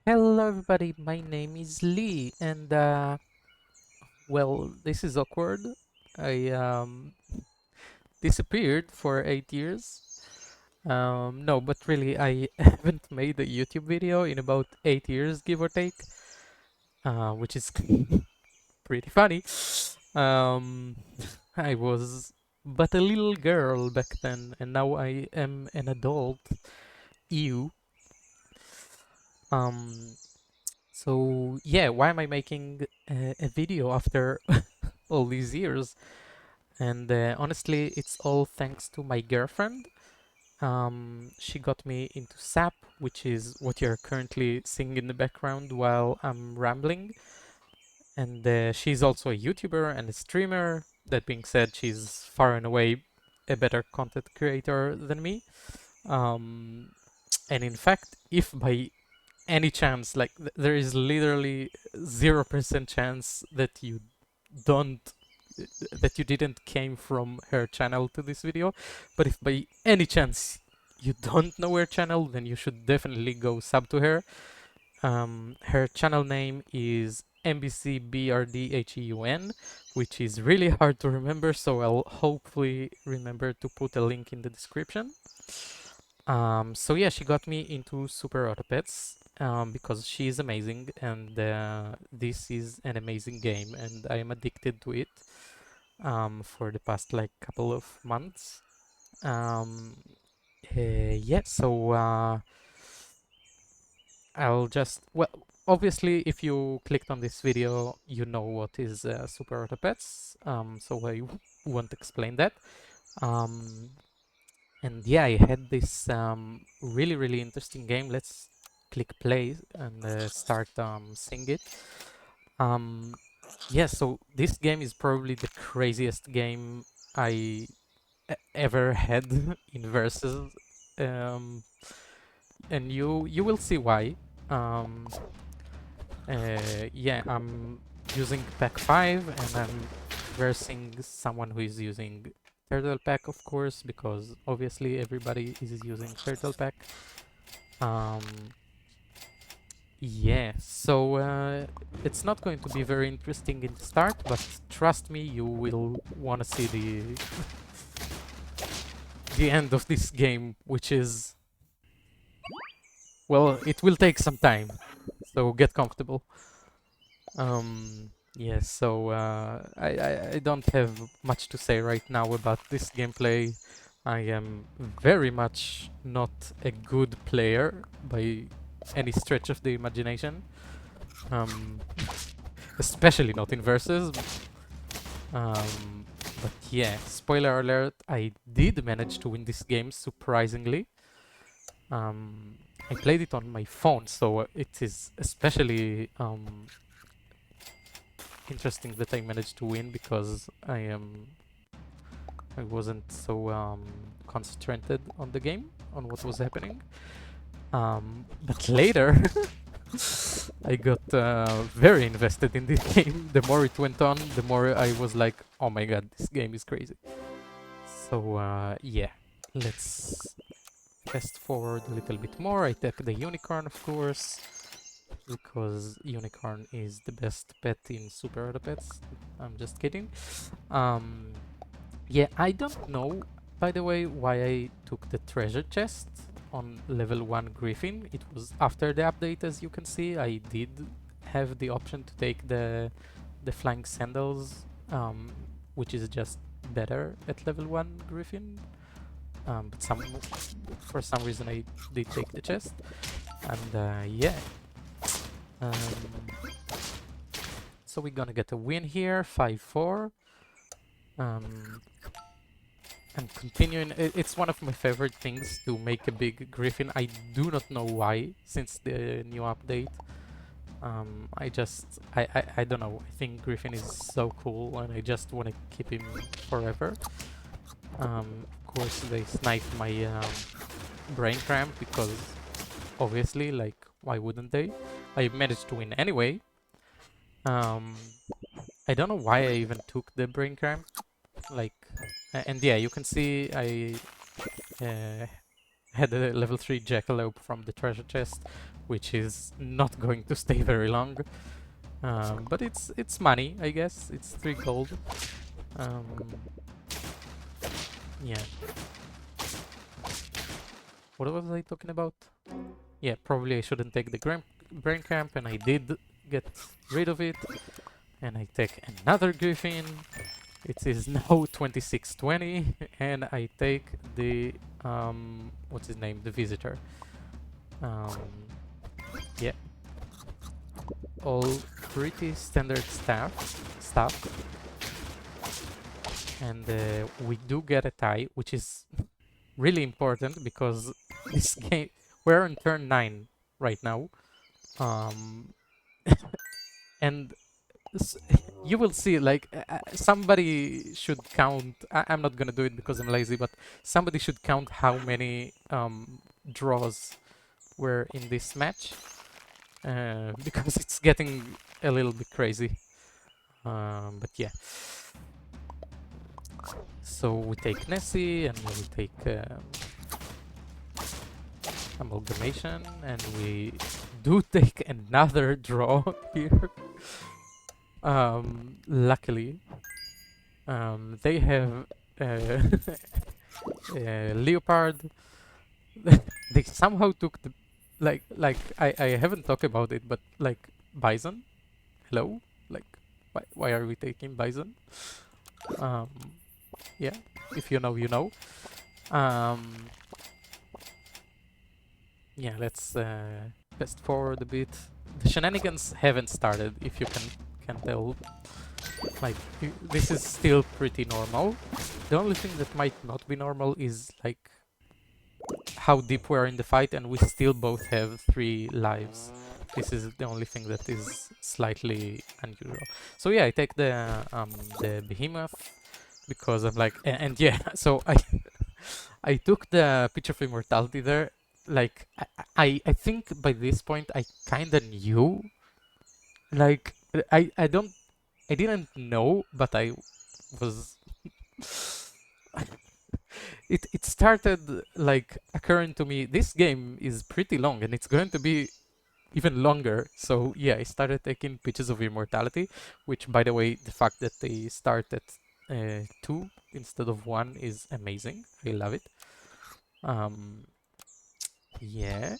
Hello everybody, my name is Lee and well, this is awkward. I disappeared for 8 years. No, but really I haven't made a YouTube video in about 8 years, give or take, which is pretty funny. Um, I was but a little girl back then and now I am an adult. Ew. Um, so yeah, why am I making a video after all these years? And honestly, it's all thanks to my girlfriend. She got me into SAP, which is what you're currently seeing in the background while I'm rambling. And she's also a YouTuber and a streamer. That being said, she's far and away a better content creator than me. Um, and in fact, if by any chance, like there is literally 0% chance that don't that you didn't came from her channel to this video, but if by any chance you don't know her channel, then you should definitely go sub to her. Her channel name is mbcbrdheun, which is really hard to remember, so I'll hopefully remember to put a link in the description. So yeah, she got me into Super Auto Pets because she is amazing, and this is an amazing game, and I am addicted to it for the past like couple of months. Um, yeah, so I'll just, well, obviously, if you clicked on this video, you know what is Super Auto Pets, so I won't explain that. Um, and yeah, I had this really interesting game. Let's click play and start seeing it. Um, yeah, so this game is probably the craziest game I ever had in versus, um, and you will see why. Um, yeah, I'm using pack 5 and I'm versing someone who is using turtle pack, of course, because obviously everybody is using turtle pack. Um, yeah, so it's not going to be very interesting in the start, but trust me, you will want to see the end of this game, which is, well, it will take some time, so get comfortable. Yeah, so I don't have much to say right now about this gameplay. I am very much not a good player by any stretch of the imagination. Um, Especially not in versus. Um, but yeah, spoiler alert, I did manage to win this game surprisingly. I played it on my phone, so it is especially interesting that I managed to win because I wasn't so concentrated on the game, on what was happening. But later, I got very invested in this game. The more it went on, the more I was like, oh my god, this game is crazy. So yeah, let's fast forward a little bit more. I take the unicorn, of course, because unicorn is the best pet in Super Auto Pets. I'm just kidding. Um, yeah, I don't know, by the way, why I took the treasure chest on level 1 Griffin. It was after the update, as you can see. I did have the option to take the flying sandals, which is just better at level 1 Griffin. But for some reason I did take the chest. And yeah. Um, so we're gonna get a win here, 5-4. Um, and continuing, it's one of my favorite things to make a big Griffin. I do not know why, since the new update. I don't know. I think Griffin is so cool, and I just want to keep him forever. Of course, they sniped my brain cramp because, obviously, like, why wouldn't they? I managed to win anyway. Um, I don't know why I even took the brain cramp. Like, and yeah, you can see I had a level 3 jackalope from the treasure chest, which is not going to stay very long. But it's money, I guess. It's 3 gold. Um, yeah. What was I talking about? Yeah, probably I shouldn't take the brain cramp, and I did get rid of it. And I take another griffin. It is now 2620, and I take the what's his name? The visitor. Um, yeah, all pretty standard stuff, and we do get a tie, which is really important because this game we're on turn 9 right now, and you will see, like, somebody should count. I'm not gonna do it because I'm lazy, but somebody should count how many draws were in this match, because it's getting a little bit crazy. But yeah. So we take Nessie, and we take Amalgamation, and we do take another draw here. Luckily, they have Leopard. They somehow took the I haven't talked about it, but like Bison. Hello, like why are we taking Bison? Um, yeah, if you know, you know. Yeah, let's fast forward a bit. The shenanigans haven't started, if you can tell. Like, this is still pretty normal. The only thing that might not be normal is like how deep we are in the fight, and we still both have 3 lives. This is the only thing that is slightly unusual. So yeah, I take the behemoth because I'm like, and yeah, so I took the pitch of immortality there. Like, I think by this point I kinda knew. Like, I didn't know, but I was. It started like occurring to me. This game is pretty long, and it's going to be even longer. So yeah, I started taking pitches of immortality, which, by the way, the fact that they start at 2 instead of 1 is amazing. I love it. Yeah.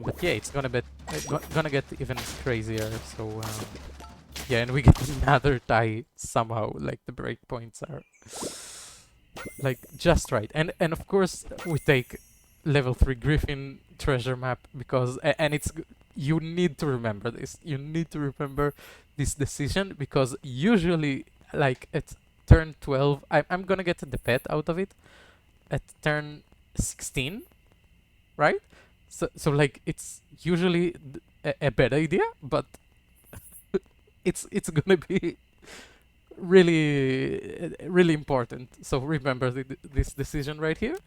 But yeah, it's gonna get even crazier. So yeah, and we get another tie somehow. Like, the breakpoints are like just right, and of course we take level 3 Griffin treasure map because and you need to remember this. You need to remember this decision because usually, like, at turn 12, I'm gonna get the pet out of it at turn 16, right? So like, it's usually a bad idea, but it's gonna be really important. So remember this decision right here.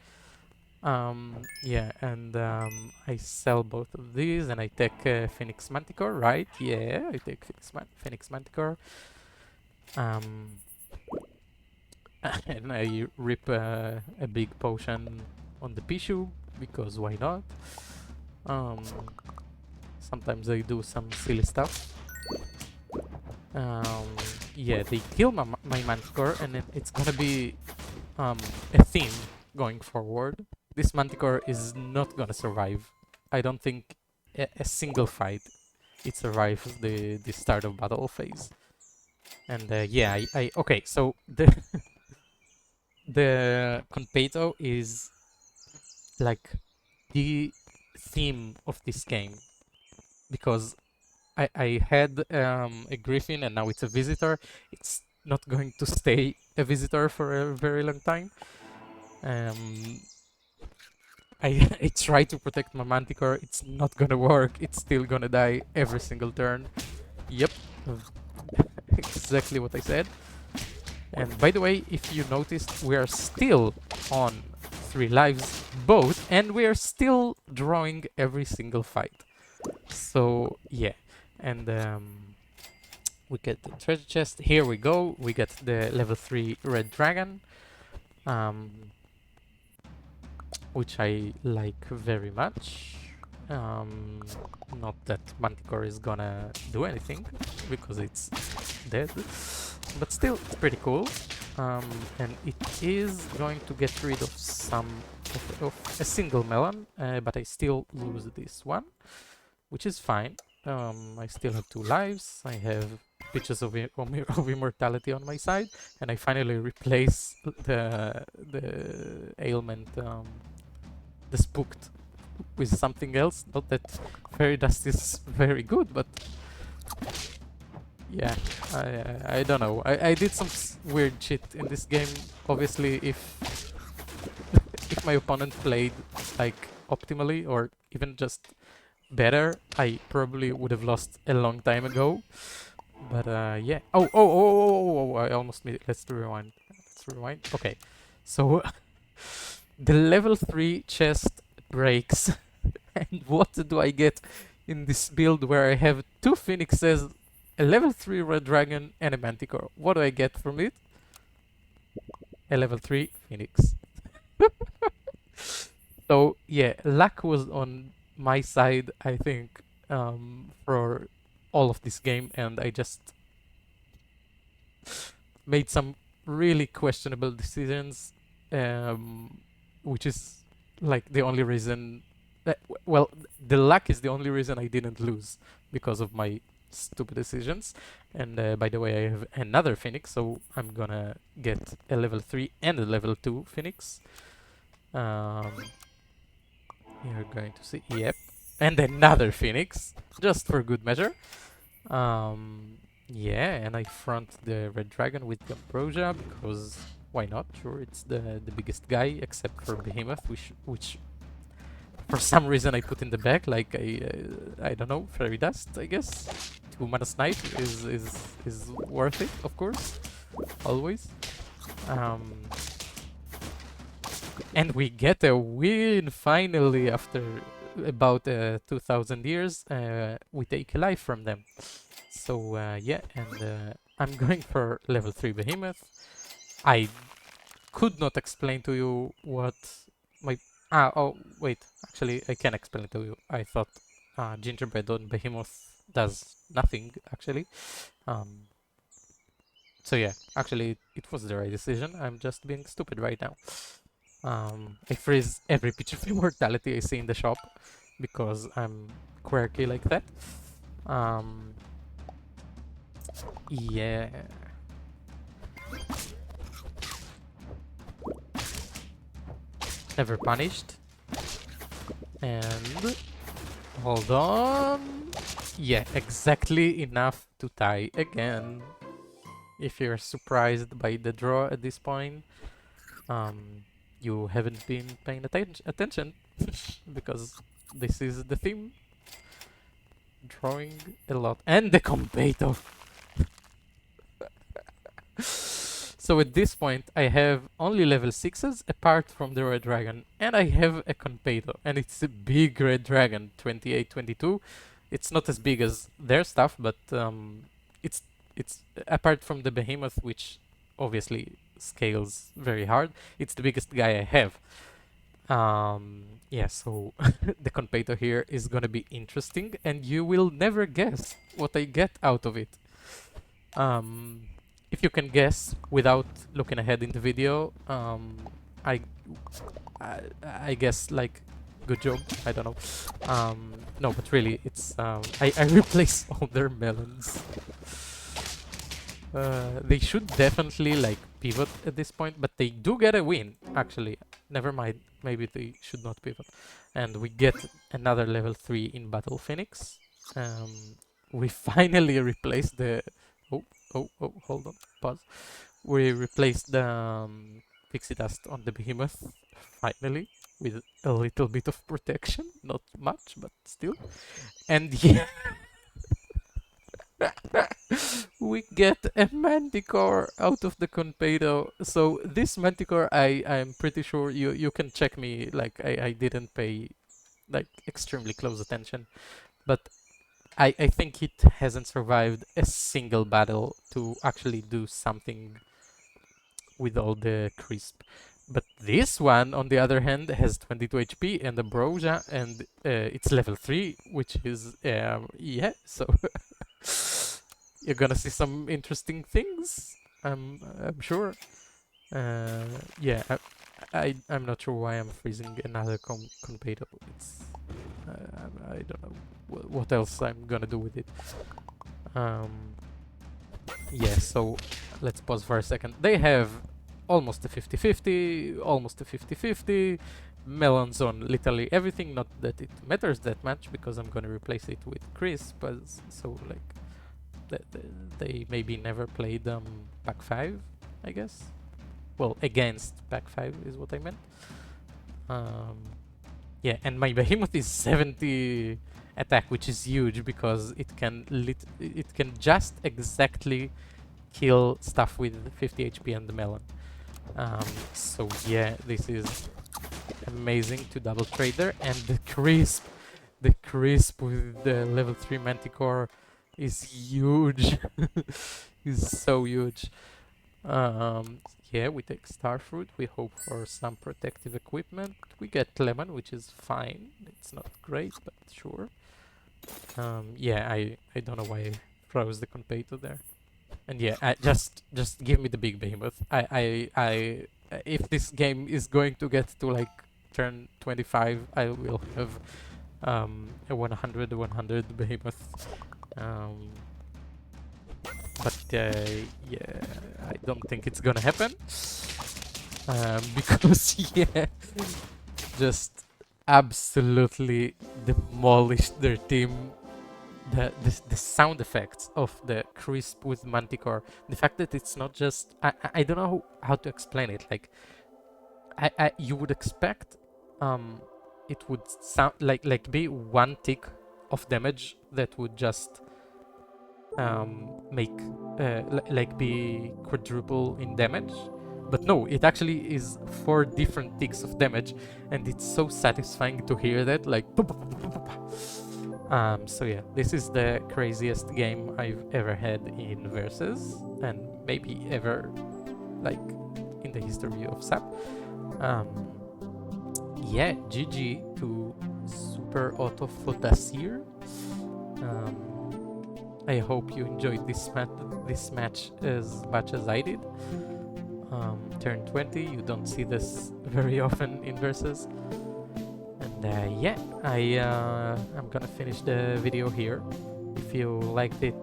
Yeah, and I sell both of these, and I take Phoenix Manticore, right? Yeah, I take Phoenix Manticore. And I rip a big potion on the Pichu because why not? Sometimes I do some silly stuff. Yeah, they kill my Manticore, and it's gonna be a theme going forward. This Manticore is not gonna survive. I don't think a single fight it survives the start of battle phase. And yeah, okay, so the Conpeito is like the theme of this game because I had a Griffin, and now it's a visitor. It's not going to stay a visitor for a very long time. I try to protect my Manticore. It's not gonna work. It's still gonna die every single turn. Yep, exactly what I said. And by the way, if you noticed, we are still on 3 lives both, and we are still drawing every single fight. So yeah, and We get the treasure chest. Here we go. We get the level 3 red dragon, um, which I like very much. Um, Not that Manticore is gonna do anything because it's dead, but still, it's pretty cool. And it is going to get rid of of a single melon, but I still lose this one, which is fine. I still have 2 lives. I have pitches of immortality on my side, and I finally replace the ailment, the spooked, with something else. Not that fairy dust is very good, but yeah, I don't know. I did some weird shit in this game. Obviously, if my opponent played like optimally or even just better, I probably would have lost a long time ago. But yeah. Oh, I almost made it. Let's rewind. Okay. So the level 3 chest breaks. And what do I get in this build where I have 2 phoenixes, a level 3 red dragon, and a manticore? What do I get from it? A level 3 phoenix. So yeah, luck was on my side, I think, for all of this game, and I just made some really questionable decisions, which is like the only reason. Well, the luck is the only reason I didn't lose because of my stupid decisions. And by the way, I have another phoenix, so I'm gonna get a level 3 and a level 2 phoenix. You're going to see, yep, and another phoenix, just for good measure. Yeah, and I front the red dragon with the ambrosia because why not? Sure, it's the biggest guy except for behemoth, which for some reason I put in the back, like I don't know, fairy dust, I guess. 2 mana snipe is worth it, of course, always. And we get a win finally after about 2,000 years. We take a life from them. So yeah, and I'm going for level 3 behemoth. I could not explain to you what my... oh, wait. Actually, I can explain it to you. I thought gingerbread on behemoth does nothing, actually. So yeah, actually, it was the right decision. I'm just being stupid right now. I freeze every pitch of immortality I see in the shop because I'm quirky like that. Yeah. Never punished. And hold on. Yeah, exactly enough to tie again. If you're surprised by the draw at this point, you haven't been paying attention because this is the theme. Drawing a lot. And the Combato. So at this point, I have only level 6s apart from the red dragon, and I have a Combato, and it's a big red dragon, 28, 22. It's not as big as their stuff, but it's apart from the behemoth, which obviously scales very hard. It's the biggest guy I have. Yeah, so the Combato here is gonna be interesting, and you will never guess what I get out of it. If you can guess without looking ahead in the video, I, I guess, like, good job. I don't know. No, but really, it's I replace all their melons. They should definitely like pivot at this point, but they do get a win. Actually, never mind. Maybe they should not pivot. And we get another level 3 in Battle Phoenix. We finally replaced the... Oh, hold on. Pause. We replaced the Pixie Dust on the Behemoth, finally, with a little bit of protection. Not much, but still. And yeah... we get a Manticore out of the Combato. So this Manticore, I'm pretty sure you can check me, like I didn't pay like extremely close attention, but I think it hasn't survived a single battle to actually do something with all the crisp. But this one, on the other hand, has 22 HP and ambrosia, and it's level 3, which is, yeah, so you're gonna see some interesting things, I'm sure. Yeah, I'm not sure why I'm freezing another Conpedo. It's, I don't know what else I'm gonna do with it. Um, yeah, so let's pause for a second. They have almost a 50-50, almost a 50-50, melons on literally everything. Not that it matters that much because I'm gonna replace it with crisp, but so like they maybe never played pack 5, I guess. Well, against pack 5 is what I meant. Yeah, and my behemoth is 70 attack, which is huge because it can just exactly kill stuff with 50 HP and the melon. So yeah, this is amazing to double trade there, and the crisp with the level 3 Manticore is huge. Is so huge. Yeah, we take Starfruit. We hope for some protective equipment. We get Lemon, which is fine. It's not great, but sure. Yeah, I don't know why I froze the Conpeito there. And yeah, just give me the big behemoth. If this game is going to get to like turn 25, I will have a 100 behemoth. But yeah, I don't think it's gonna happen. Because yeah, just absolutely demolished their team. The sound effects of the crisp with Manticore, the fact that it's not just I don't know how to explain it. Like you would expect it would sound like be one tick of damage that would just make like be quadruple in damage, but no, it actually is 4 different ticks of damage, and it's so satisfying to hear that, like. So yeah, this is the craziest game I've ever had in Versus, and maybe ever, like, in the history of SAP. Yeah, GG to Super Auto Fotasir. I hope you enjoyed this match as much as I did. Turn 20, you don't see this very often in Versus. And yeah, I'm gonna finish the video here. If you liked it,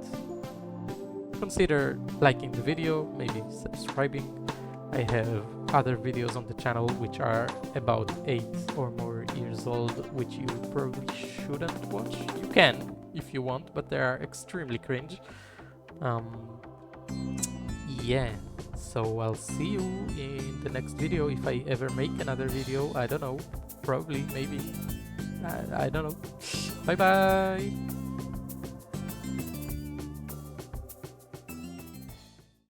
consider liking the video, maybe subscribing. I have other videos on the channel which are about 8 or more years old, which you probably shouldn't watch. You can if you want, but they are extremely cringe. Yeah, so I'll see you in the next video if I ever make another video. I don't know, probably, maybe, I don't know. Bye bye.